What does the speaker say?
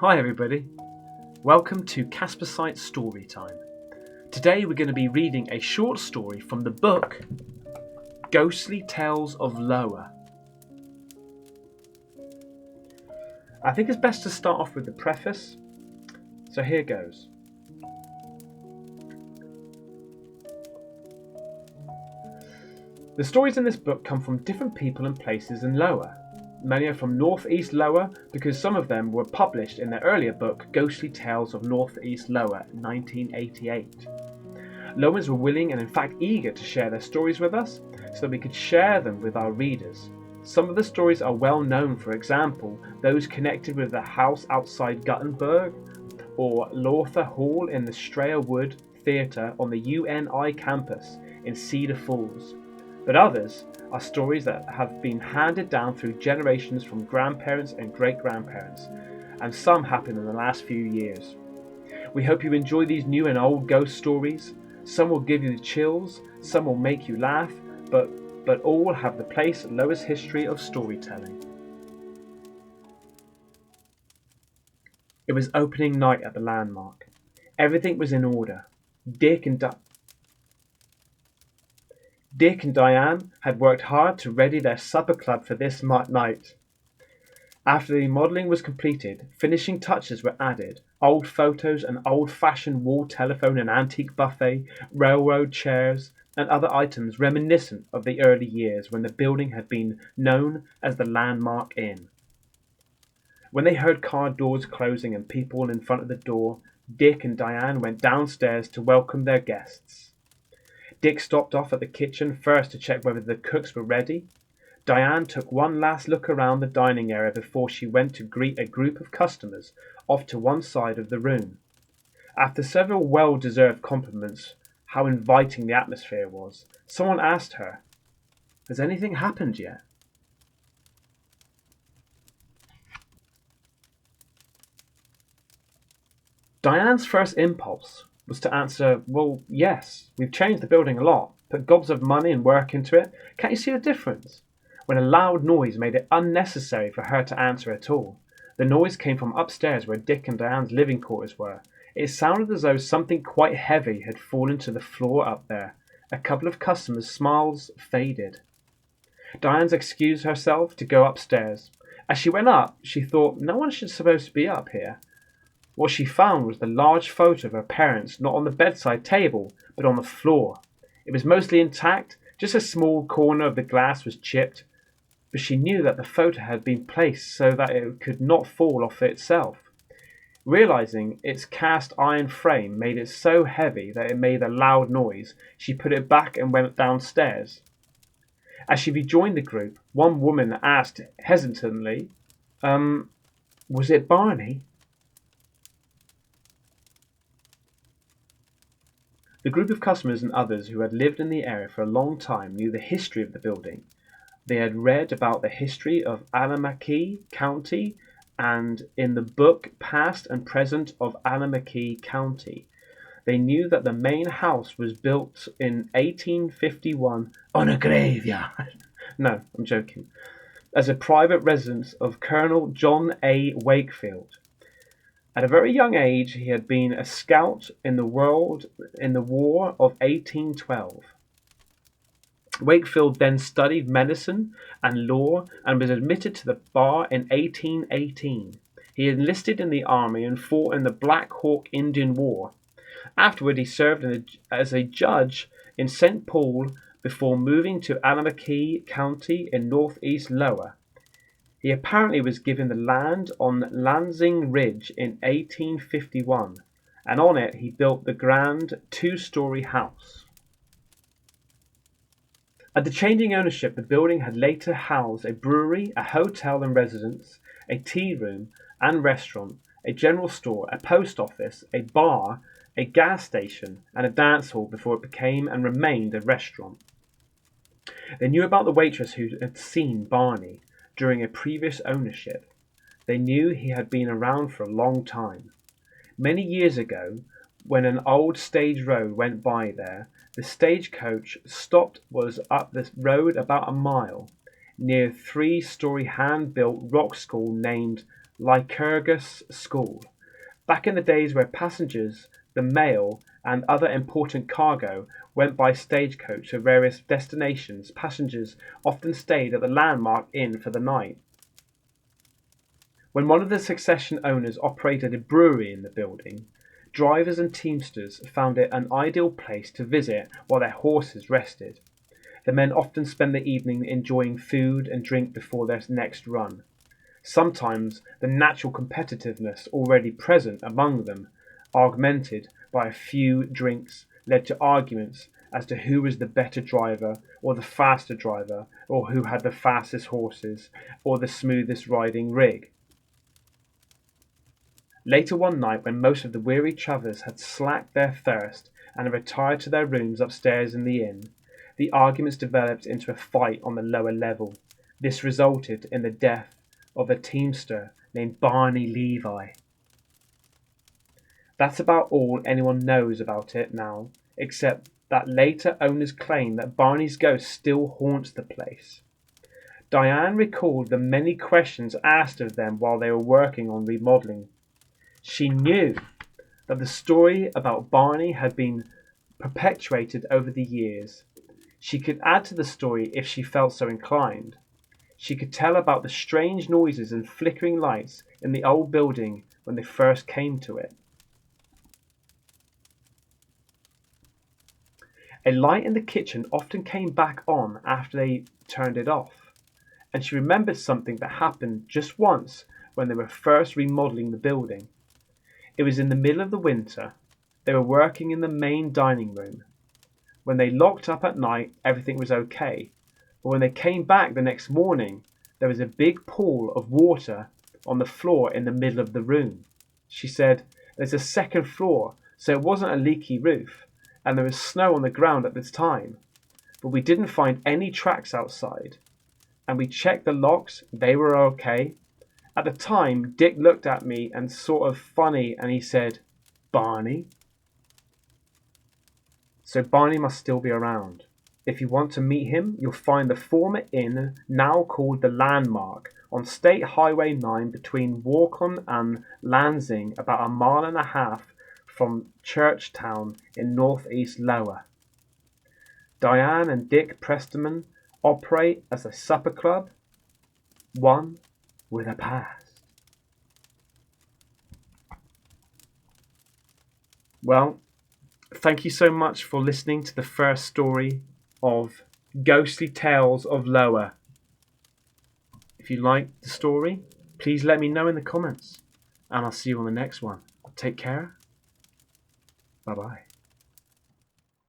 Hi everybody, welcome to Caspersight Storytime. Today we're going to be reading a short story from the book Ghostly Tales of Lowa. I think it's best to start off with the preface, so here goes. The stories in this book come from different people and places in Lowa. Many are from Northeast Lowa because some of them were published in their earlier book Ghostly Tales of Northeast Lowa in 1988. Lowans were willing and in fact eager to share their stories with us so that we could share them with our readers. Some of the stories are well known, for example, those connected with the house outside Guttenberg or Lawther Hall in the Strayer Wood Theatre on the UNI campus in Cedar Falls. But others are stories that have been handed down through generations from grandparents and great-grandparents, and some happened in the last few years. We hope you enjoy these new and old ghost stories. Some will give you the chills, some will make you laugh, but all have the place in Lowa's history of storytelling. It was opening night at the landmark. Everything was in order. Dick and Diane had worked hard to ready their supper club for this night. After the modelling was completed, finishing touches were added. Old photos, an old-fashioned wall telephone, an antique buffet, railroad chairs, and other items reminiscent of the early years when the building had been known as the Landmark Inn. When they heard car doors closing and people in front of the door, Dick and Diane went downstairs to welcome their guests. Dick stopped off at the kitchen first to check whether the cooks were ready. Diane took one last look around the dining area before she went to greet a group of customers off to one side of the room. After several well-deserved compliments how inviting the atmosphere was, someone asked her, "Has anything happened yet?" Diane's first impulse was to answer, "Well, yes, we've changed the building a lot, put gobs of money and work into it. Can't you see the difference?" When a loud noise made it unnecessary for her to answer at all. The noise came from upstairs where Dick and Diane's living quarters were. It sounded as though something quite heavy had fallen to the floor up there. A couple of customers' smiles faded. Diane excused herself to go upstairs. As she went up, she thought no one should supposed to be up here. What she found was the large photo of her parents not on the bedside table, but on the floor. It was mostly intact, just a small corner of the glass was chipped, but she knew that the photo had been placed so that it could not fall off itself. Realizing its cast iron frame made it so heavy that it made a loud noise, she put it back and went downstairs. As she rejoined the group, one woman asked hesitantly, was it Barney? The group of customers and others who had lived in the area for a long time knew the history of the building. They had read about the history of Allamakee County and in the book Past and Present of Allamakee County. They knew that the main house was built in 1851 on a graveyard. No, I'm joking. As a private residence of Colonel John A. Wakefield. At a very young age, he had been a scout in the War of 1812. Wakefield then studied medicine and law and was admitted to the bar in 1818. He enlisted in the army and fought in the Black Hawk Indian War. Afterward, he served as a judge in St. Paul before moving to Allamakee County in northeast Lowa. He apparently was given the land on Lansing Ridge in 1851, and on it he built the grand two-story house. At the changing ownership, the building had later housed a brewery, a hotel and residence, a tea room and restaurant, a general store, a post office, a bar, a gas station, and a dance hall before it became and remained a restaurant. They knew about the waitress who had seen Barney during a previous ownership. They knew he had been around for a long time. Many years ago, when an old stage road went by there, the stagecoach stopped was up the road about a mile, near a three-story hand-built rock school named Lycurgus School. Back in the days where passengers, the mail, and other important cargo went by stagecoach to various destinations, passengers often stayed at the Landmark Inn for the night. When one of the succession owners operated a brewery in the building, drivers and teamsters found it an ideal place to visit while their horses rested. The men often spent the evening enjoying food and drink before their next run. Sometimes the natural competitiveness already present among them, augmented by a few drinks, led to arguments as to who was the better driver, or the faster driver, or who had the fastest horses, or the smoothest riding rig. Later one night, when most of the weary travellers had slaked their thirst and had retired to their rooms upstairs in the inn, the arguments developed into a fight on the lower level. This resulted in the death of a teamster named Barney Levi. That's about all anyone knows about it now, except that later owners claim that Barney's ghost still haunts the place. Diane recalled the many questions asked of them while they were working on remodeling. She knew that the story about Barney had been perpetuated over the years. She could add to the story if she felt so inclined. She could tell about the strange noises and flickering lights in the old building when they first came to it. A light in the kitchen often came back on after they turned it off, and she remembered something that happened just once when they were first remodeling the building. It was in the middle of the winter. They were working in the main dining room. When they locked up at night, everything was okay. But when they came back the next morning, there was a big pool of water on the floor in the middle of the room. She said, "There's a second floor, so it wasn't a leaky roof, and there was snow on the ground at the time. But we didn't find any tracks outside. And we checked the locks, they were okay. At the time, Dick looked at me and sort of funny, and he said, 'Barney?' So Barney must still be around. If you want to meet him, you'll find the former inn, now called the Landmark, on State Highway 9 between Warcombe and Lansing, about a mile and a half from Churchtown in northeast Lowa. Diane and Dick Prestonman operate as a supper club, one with a past." Well, thank you so much for listening to the first story of Ghostly Tales of Lowa. If you liked the story, please let me know in the comments, and I'll see you on the next one. Take care. Bye bye.